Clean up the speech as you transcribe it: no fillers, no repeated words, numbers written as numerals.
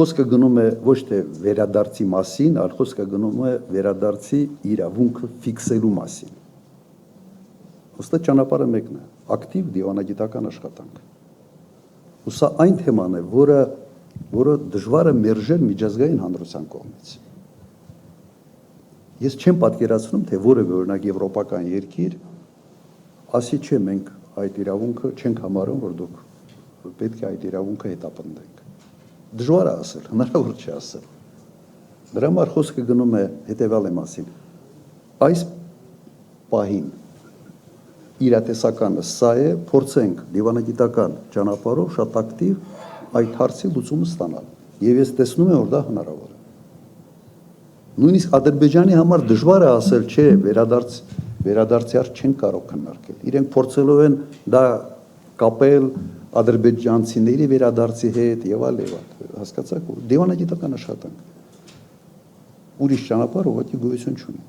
խոսքը գնում է ոչ թե վերադարձի մասին, այլ խոսքը գնում է վերադարձի իրավունքը ֆիքսելու մասին։ Ոստը ճանապարհը մեկն է, ակտիվ դիվանագիտական աշխատանք։ Ու սա այն թեման է, որը դժվար է մերժել միջազգային հանրության կողմից։ Ես չեմ պատկերացնում, թե որևէ օրինակ եվրոպական երկիր ասի չէ, մենք այդ իրավունքը չենք համարում, որ դուք պետք է այդ իրավունքը հետապնդենք։ Դժվար է ասել, հնարավոր չէ ասել։ Դրա համար խոսքը գնում է հետևյալի մասին։ Այս պահին իրատեսականը սա է, փորձենք դիվանագիտական ճանապարհով շատ ակտիվ այդ հարցի լուծումը ստանալ։ Եվ ես տեսնում եմ, որ դա հնարավոր է։ Նույնիսկ Ադրբեջանի համար դժվար է ասել, չէ, վերադարձի հարց չեն կարող քննարկել։ Իրենք փորձելով են դա կապել ադրբեջանցիների վերադարձի հետ եւ այլ, հասկացաք, դիվանագիտական աշխատանք։ Ուրիշ ճանապարհ ուղղակի գոյություն չունի։